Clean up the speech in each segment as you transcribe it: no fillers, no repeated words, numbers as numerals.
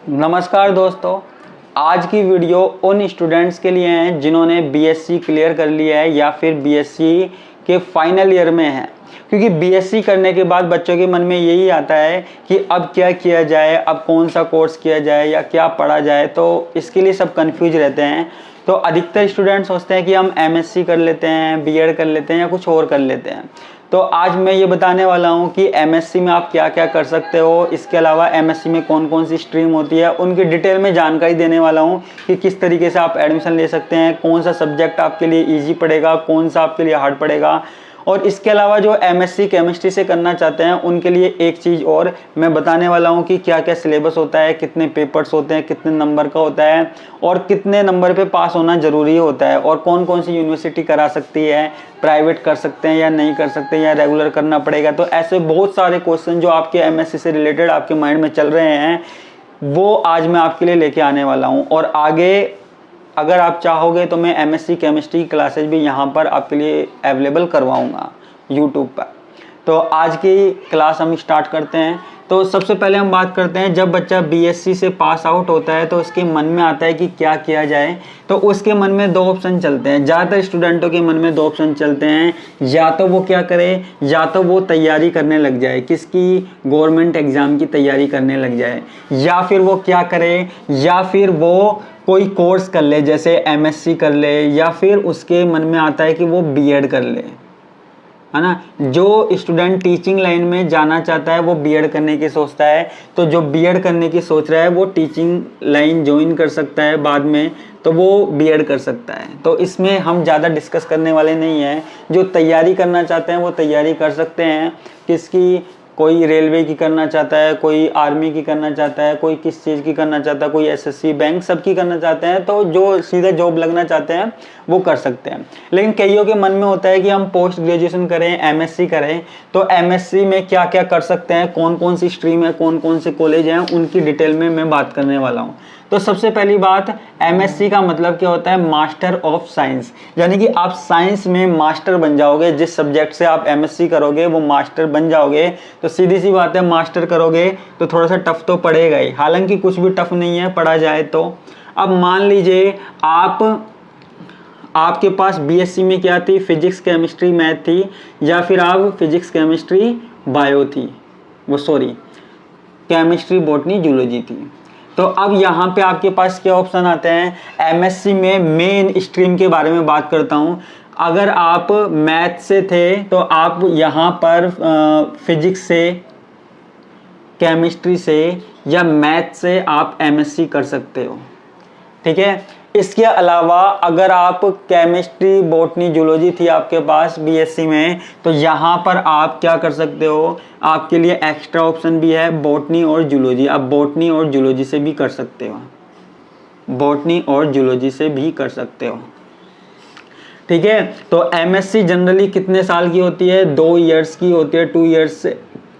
नमस्कार दोस्तों, आज की वीडियो उन स्टूडेंट्स के लिए हैं जिन्होंने बीएससी क्लियर कर लिया है या फिर बीएससी के फाइनल ईयर में है। क्योंकि बीएससी करने के बाद बच्चों के मन में यही आता है कि अब क्या किया जाए, अब कौन सा कोर्स किया जाए या क्या पढ़ा जाए, तो इसके लिए सब कंफ्यूज रहते हैं। तो अधिकतर स्टूडेंट सोचते हैं कि हम एमएससी कर लेते हैं, बीएड कर लेते हैं या कुछ और कर लेते हैं। तो आज मैं ये बताने वाला हूँ कि एमएससी में आप क्या क्या कर सकते हो, इसके अलावा एमएससी में कौन कौन सी स्ट्रीम होती है, उनकी डिटेल में जानकारी देने वाला हूँ कि किस तरीके से आप एडमिशन ले सकते हैं, कौन सा सब्जेक्ट आपके लिए इजी पड़ेगा, कौन सा आपके लिए हार्ड पड़ेगा। और इसके अलावा जो एमएससी केमिस्ट्री से करना चाहते हैं उनके लिए एक चीज़ और मैं बताने वाला हूँ कि क्या क्या सिलेबस होता है, कितने पेपर्स होते हैं, कितने नंबर का होता है और कितने नंबर पे पास होना ज़रूरी होता है, और कौन कौन सी यूनिवर्सिटी करा सकती है, प्राइवेट कर सकते हैं या नहीं कर सकते या रेगुलर करना पड़ेगा। तो ऐसे बहुत सारे क्वेश्चन जो आपके एमएससी से रिलेटेड आपके माइंड में चल रहे हैं वो आज मैं आपके लिए लेके आने वाला हूँ। और आगे अगर आप चाहोगे तो मैं एमएससी केमिस्ट्री की क्लासेज भी यहाँ पर आपके लिए अवेलेबल करवाऊँगा यूट्यूब पर। तो आज की क्लास हम स्टार्ट करते हैं। तो सबसे पहले हम बात करते हैं, जब बच्चा बीएससी से पास आउट होता है तो उसके मन में आता है कि क्या किया जाए। तो उसके मन में दो ऑप्शन चलते हैं, ज़्यादातर स्टूडेंटों के मन में दो ऑप्शन चलते हैं। या तो वो क्या करे, या तो वो तैयारी करने लग जाए, किसकी, गवर्नमेंट एग्ज़ाम की तैयारी करने लग जाए, या फिर वो क्या करे, या फिर वो कोई कोर्स कर ले, जैसे एमएससी कर ले, या फिर उसके मन में आता है कि वो बीएड कर ले, है ना। जो स्टूडेंट टीचिंग लाइन में जाना चाहता है वो बीएड करने की सोचता है, तो जो बीएड करने की सोच रहा है वो टीचिंग लाइन ज्वाइन कर सकता है बाद में, तो वो बीएड कर सकता है। तो इसमें हम ज़्यादा डिस्कस करने वाले नहीं हैं। जो तैयारी करना चाहते हैं वो तैयारी कर सकते हैं, किसकी, कोई रेलवे की करना चाहता है, कोई आर्मी की करना चाहता है, कोई किस चीज़ की करना चाहता है, कोई एसएससी बैंक सब की करना चाहते हैं। तो जो सीधा जॉब लगना चाहते हैं वो कर सकते हैं। लेकिन कईयों के मन में होता है कि हम पोस्ट ग्रेजुएशन करें, एमएससी करें, तो एमएससी में क्या क्या कर सकते हैं, कौन कौन सी स्ट्रीम है, कौन कौन से कॉलेज हैं, उनकी डिटेल में मैं बात करने वाला हूँ। तो सबसे पहली बात, एमएससी का मतलब क्या होता है, मास्टर ऑफ साइंस। यानी कि आप साइंस में मास्टर बन जाओगे, जिस सब्जेक्ट से आप एमएससी करोगे वो मास्टर बन जाओगे। तो सीधी सी बात है, मास्टर करोगे तो थोड़ा सा टफ तो पड़ेगा ही, हालांकि कुछ भी टफ नहीं है पढ़ा जाए तो। अब मान लीजिए आपके पास बीएससी में क्या थी, फिजिक्स केमिस्ट्री मैथ थी, या फिर आप फिजिक्स केमिस्ट्री बायो थी, वो सॉरी केमिस्ट्री बॉटनी जूलॉजी थी। तो अब यहाँ पे आपके पास क्या ऑप्शन आते हैं, एमएससी में मेन स्ट्रीम के बारे में बात करता हूँ। अगर आप मैथ से थे तो आप यहाँ पर फिजिक्स से, केमिस्ट्री से या मैथ से आप एमएससी कर सकते हो, ठीक है। इसके अलावा अगर आप केमिस्ट्री बॉटनी जूलॉजी थी आपके पास बीएससी में, तो यहाँ पर आप क्या कर सकते हो, आपके लिए एक्स्ट्रा ऑप्शन भी है बॉटनी और जूलॉजी। आप बॉटनी और जूलॉजी से भी कर सकते हो, बॉटनी और जूलॉजी से भी कर सकते हो, ठीक है। तो एमएससी जनरली कितने साल की होती है, 2 इयर्स की होती है। 2 इयर्स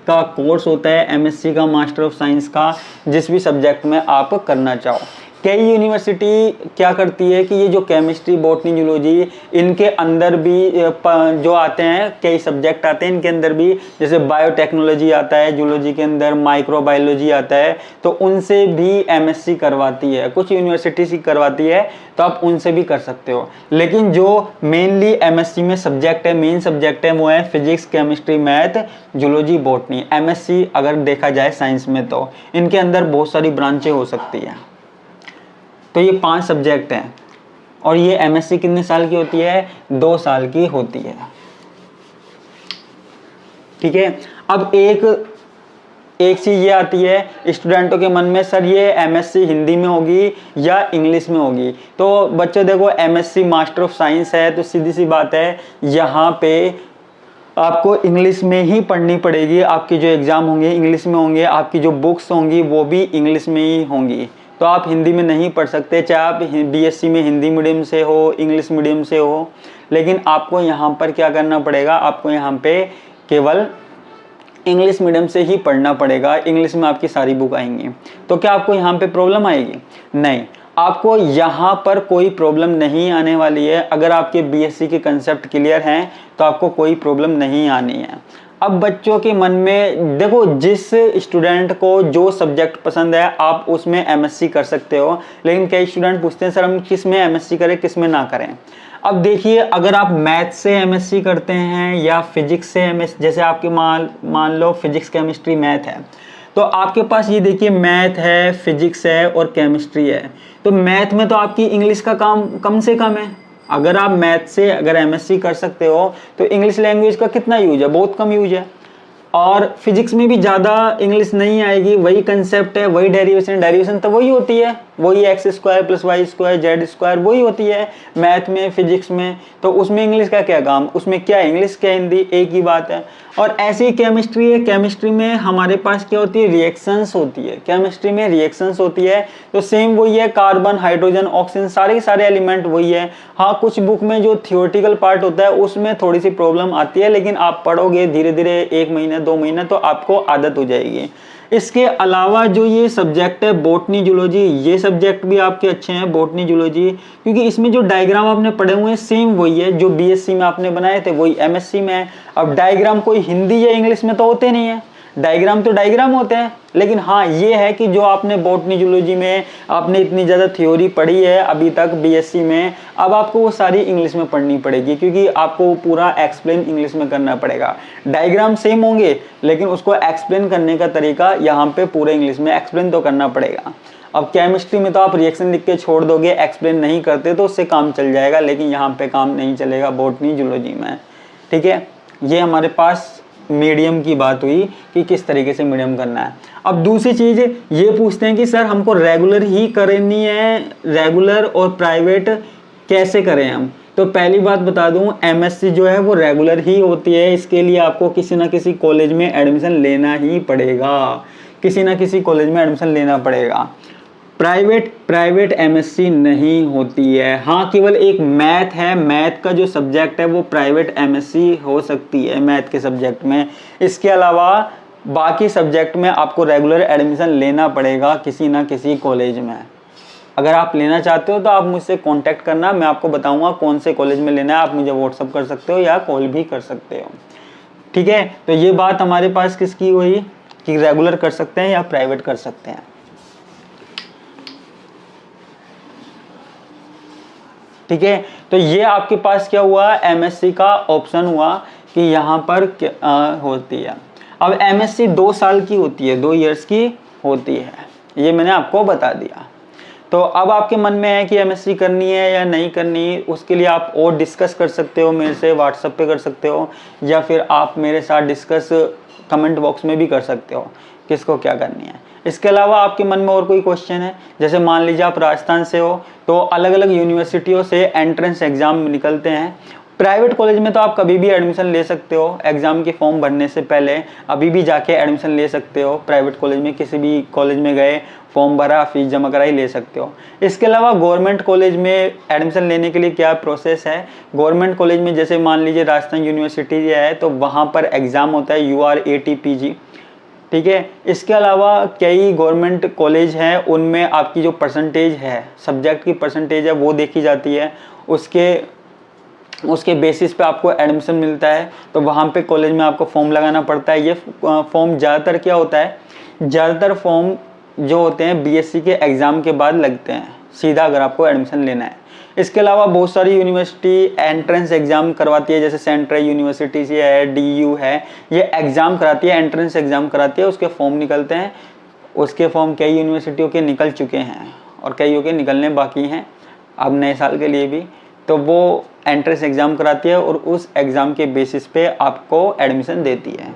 का कोर्स होता है एमएससी का, मास्टर ऑफ साइंस का, जिस भी सब्जेक्ट में आप करना चाहो। कई यूनिवर्सिटी क्या करती है कि ये जो केमिस्ट्री बॉटनी जूलॉजी, इनके अंदर भी जो आते हैं कई सब्जेक्ट आते हैं इनके अंदर भी, जैसे बायोटेक्नोलॉजी आता है जूलॉजी के अंदर, माइक्रोबायोलॉजी आता है, तो उनसे भी एमएससी करवाती है, कुछ यूनिवर्सिटी से करवाती है, तो आप उनसे भी कर सकते हो। लेकिन जो मेनली एमएससी में सब्जेक्ट है, मेन सब्जेक्ट है, वो है physics chemistry math zoology botany. MSc अगर देखा जाए साइंस में तो इनके अंदर बहुत सारी ब्रांचें हो सकती हैं। तो ये 5 सब्जेक्ट हैं और ये एमएससी कितने साल की होती है, 2 साल की होती है, ठीक है। अब एक चीज़ ये आती है स्टूडेंटों के मन में, सर ये एमएससी हिंदी में होगी या इंग्लिश में होगी। तो बच्चों देखो, एमएससी मास्टर ऑफ साइंस है तो सीधी सी बात है, यहाँ पे आपको इंग्लिश में ही पढ़नी पड़ेगी। आपके जो एग्ज़ाम होंगे इंग्लिश में होंगे, आपकी जो बुक्स होंगी वो भी इंग्लिश में ही होंगी। तो आप हिंदी में नहीं पढ़ सकते, चाहे आप बीएससी में हिंदी मीडियम से हो, इंग्लिश मीडियम से हो। लेकिन आपको यहाँ पर क्या करना पड़ेगा, आपको यहाँ पे केवल इंग्लिश मीडियम से ही पढ़ना पड़ेगा। इंग्लिश में आपकी सारी बुक आएंगी। तो क्या आपको यहाँ पे प्रॉब्लम आएगी? नहीं, आपको यहाँ पर कोई प्रॉब्लम नहीं आने वाली है। अगर आपके बीएससी के कंसेप्ट क्लियर हैं तो आपको कोई प्रॉब्लम नहीं आनी है। अब बच्चों के मन में देखो, जिस स्टूडेंट को जो सब्जेक्ट पसंद है आप उसमें एमएससी कर सकते हो, लेकिन कई स्टूडेंट पूछते हैं सर हम किस में एमएससी करें किस में ना करें। अब देखिए, अगर आप मैथ से एमएससी करते हैं या फिजिक्स से एमएससी, जैसे आपके मान लो फिजिक्स केमिस्ट्री मैथ है, तो आपके पास ये देखिए मैथ है, फिजिक्स है और केमिस्ट्री है। तो मैथ में तो आपकी इंग्लिश का काम कम से कम है। अगर आप मैथ से अगर एमएससी कर सकते हो तो इंग्लिश लैंग्वेज का कितना यूज है, बहुत कम यूज है। और फिजिक्स में भी ज़्यादा इंग्लिश नहीं आएगी, वही कंसेप्ट है, वही डेरिवेशन तो वही होती है, वही x square plus y square z square वही होती है मैथ में फिजिक्स में। तो उसमें इंग्लिश का क्या काम, उसमें क्या इंग्लिश क्या हिंदी एक ही बात है। और ऐसी केमिस्ट्री है, केमिस्ट्री में हमारे पास क्या होती है, रिएक्शंस होती है, केमिस्ट्री में रिएक्शंस होती है। तो सेम वही है, कार्बन हाइड्रोजन ऑक्सीजन सारे सारे एलिमेंट वही है। हाँ, कुछ बुक में जो थियोरेटिकल पार्ट होता है उसमें थोड़ी सी प्रॉब्लम आती है, लेकिन आप पढ़ोगे धीरे धीरे 1 महीना 2 महीना तो आपको आदत हो जाएगी। इसके अलावा जो ये सब्जेक्ट है बॉटनी जूलॉजी, ये सब्जेक्ट भी आपके अच्छे हैं, बॉटनी जूलॉजी, क्योंकि इसमें जो डायग्राम आपने पढ़े हुए हैं सेम वही है जो बीएससी में आपने बनाए थे वही एमएससी में है। अब डायग्राम कोई हिंदी या इंग्लिश में तो होते नहीं है, डायग्राम तो डायग्राम होते हैं, लेकिन हाँ ये है कि जो आपने बॉटनी जूलॉजी में आपने इतनी ज़्यादा थ्योरी पढ़ी है अभी तक बीएससी में, अब आपको वो सारी इंग्लिश में पढ़नी पड़ेगी, क्योंकि आपको पूरा एक्सप्लेन इंग्लिश में करना पड़ेगा। डायग्राम सेम होंगे लेकिन उसको एक्सप्लेन करने का तरीका यहाँ पे पूरे इंग्लिश में एक्सप्लेन तो करना पड़ेगा। अब केमिस्ट्री में तो आप रिएक्शन लिख के छोड़ दोगे, एक्सप्लेन नहीं करते तो उससे काम चल जाएगा, लेकिन यहाँ पे काम नहीं चलेगा बॉटनी जूलॉजी में। ठीक है, ये हमारे पास मीडियम की बात हुई कि किस तरीके से मीडियम करना है। अब दूसरी चीज़ ये पूछते हैं कि सर हमको रेगुलर ही करनी है, रेगुलर और प्राइवेट कैसे करें हम। तो पहली बात बता दूं, एमएससी जो है वो रेगुलर ही होती है, इसके लिए आपको किसी ना किसी कॉलेज में एडमिशन लेना ही पड़ेगा, किसी ना किसी कॉलेज में एडमिशन लेना पड़ेगा। प्राइवेट एमएससी नहीं होती है। हाँ, केवल एक मैथ है, मैथ का जो सब्जेक्ट है वो प्राइवेट एमएससी हो सकती है मैथ के सब्जेक्ट में। इसके अलावा बाकी सब्जेक्ट में आपको रेगुलर एडमिशन लेना पड़ेगा किसी ना किसी कॉलेज में। अगर आप लेना चाहते हो तो आप मुझसे कांटेक्ट करना, मैं आपको बताऊंगा कौन से कॉलेज में लेना है। आप मुझे व्हाट्सअप कर सकते हो या कॉल भी कर सकते हो। ठीक है, तो ये बात हमारे पास किसकी हुई कि रेगुलर कर सकते हैं या प्राइवेट कर सकते हैं। ठीक है, तो ये आपके पास क्या हुआ, एमएससी का ऑप्शन हुआ कि यहाँ पर होती है। अब एमएससी 2 साल की होती है, 2 इयर्स की होती है, ये मैंने आपको बता दिया। तो अब आपके मन में है कि एमएससी करनी है या नहीं करनी, उसके लिए आप और डिस्कस कर सकते हो, मेरे से व्हाट्सएप पे कर सकते हो, या फिर आप मेरे साथ डिस्कस कमेंट बॉक्स में भी कर सकते हो किसको क्या करनी है। इसके अलावा आपके मन में और कोई क्वेश्चन है, जैसे मान लीजिए आप राजस्थान से हो तो अलग अलग यूनिवर्सिटियों से एंट्रेंस एग्जाम निकलते हैं। प्राइवेट कॉलेज में तो आप कभी भी एडमिशन ले सकते हो, एग्जाम के फॉर्म भरने से पहले अभी भी जाके एडमिशन ले सकते हो। प्राइवेट कॉलेज में किसी भी कॉलेज में गए, फॉर्म भरा, फीस जमा कराई, ले सकते हो। इसके अलावा गवर्नमेंट कॉलेज में एडमिशन लेने के लिए क्या प्रोसेस है, गवर्नमेंट कॉलेज में जैसे मान लीजिए राजस्थान यूनिवर्सिटी है तो वहाँ पर एग्ज़ाम होता है URATPG। ठीक है, इसके अलावा कई गवर्नमेंट कॉलेज हैं उनमें आपकी जो परसेंटेज है, सब्जेक्ट की परसेंटेज है वो देखी जाती है, उसके बेसिस पे आपको एडमिशन मिलता है। तो वहाँ पे कॉलेज में आपको फॉर्म लगाना पड़ता है। ये फॉर्म ज़्यादातर क्या होता है, ज़्यादातर फॉर्म जो होते हैं बीएससी के एग्ज़ाम के बाद लगते हैं सीधा, अगर आपको एडमिशन लेना है। इसके अलावा बहुत सारी यूनिवर्सिटी एंट्रेंस एग्जाम करवाती है, जैसे सेंट्रल यूनिवर्सिटी है, DU है, ये एग्ज़ाम कराती है, एंट्रेंस एग्ज़ाम कराती है, उसके फॉर्म निकलते हैं। उसके फॉर्म कई यूनिवर्सिटियों के निकल चुके हैं और कईयों के निकलने बाकी हैं अब नए साल के लिए भी। तो वो एंट्रेंस एग्ज़ाम कराती है और उस एग्ज़ाम के बेसिस पे आपको एडमिशन देती है।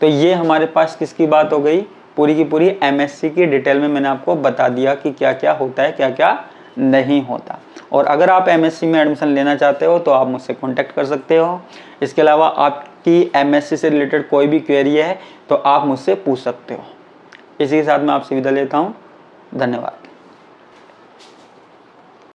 तो ये हमारे पास किसकी बात हो गई, पूरी की पूरी एमएससी की डिटेल में मैंने आपको बता दिया कि क्या क्या होता है क्या क्या नहीं होता। और अगर आप एमएससी में एडमिशन लेना चाहते हो तो आप मुझसे कांटेक्ट कर सकते हो। इसके अलावा आपकी एमएससी से रिलेटेड कोई भी क्वेरी है तो आप मुझसे पूछ सकते हो। इसी के साथ मैं आपसे विदा लेता हूँ। धन्यवाद।